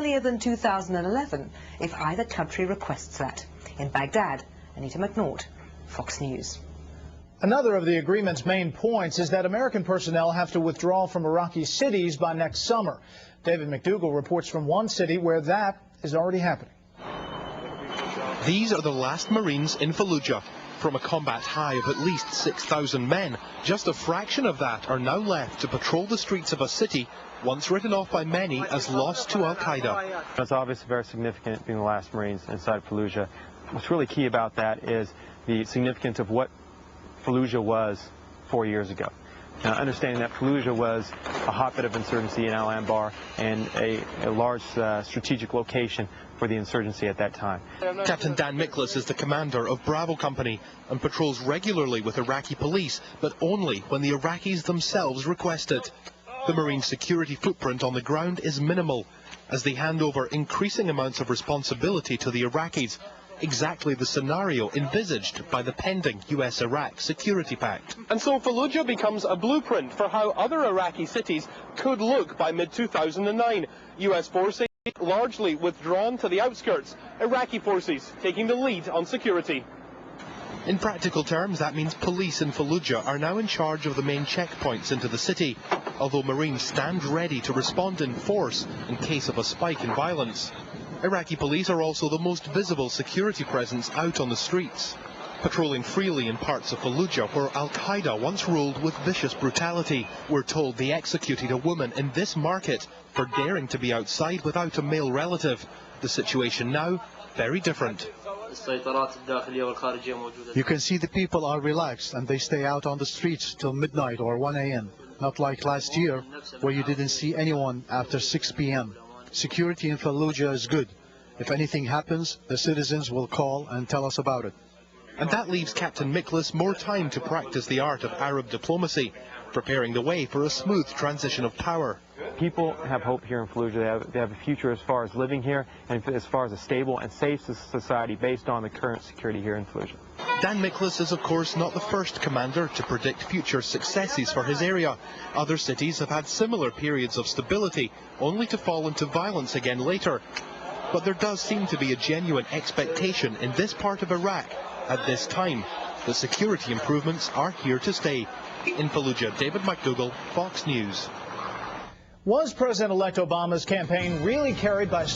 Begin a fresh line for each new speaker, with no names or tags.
earlier than 2011 if either country requests that. In Baghdad, Anita McNaught, Fox News.
Another of the agreement's main points is that American personnel have to withdraw from Iraqi cities by next summer. David McDougall reports from one city where that is already happening.
These are the last Marines in Fallujah. From a combat high of at least 6,000 men, just a fraction of that are now left to patrol the streets of a city once written off by many as lost to Al-Qaeda.
It's obviously very significant being the last Marines inside Fallujah. What's really key about that is the significance of what Fallujah was 4 years ago. Now, understanding that Fallujah was a hotbed of insurgency in Al-Anbar and a large strategic location for the insurgency at that time.
Captain Dan Miklas is the commander of Bravo Company and patrols regularly with Iraqi police, but only when the Iraqis themselves request it. The Marine security footprint on the ground is minimal, as they hand over increasing amounts of responsibility to the Iraqis, exactly the scenario envisaged by the pending US-Iraq Security Pact. And so Fallujah becomes a blueprint for how other Iraqi cities could look by mid-2009. US forces largely withdrawn to the outskirts, Iraqi forces taking the lead on security. In practical terms, that means police in Fallujah are now in charge of the main checkpoints into the city, although Marines stand ready to respond in force in case of a spike in violence. Iraqi police are also the most visible security presence out on the streets, patrolling freely in parts of Fallujah where Al-Qaeda once ruled with vicious brutality. We're told they executed a woman in this market for daring to be outside without a male relative. The situation now, very different.
You can see the people are relaxed and they stay out on the streets till midnight or 1 a.m. Not like last year, where you didn't see anyone after 6 p.m. Security in Fallujah is good. If anything happens, the citizens will call and tell us about it.
And that leaves Captain Miklas more time to practice the art of Arab diplomacy, preparing the way for a smooth transition of power.
People have hope here in Fallujah. They have a future as far as living here and as far as a stable and safe society based on the current security here in Fallujah.
Dan Miklas is, of course, not the first commander to predict future successes for his area. Other cities have had similar periods of stability, only to fall into violence again later. But there does seem to be a genuine expectation in this part of Iraq at this time that security improvements are here to stay. In Fallujah, David McDougall, Fox News.
Was President-elect Obama's campaign really carried by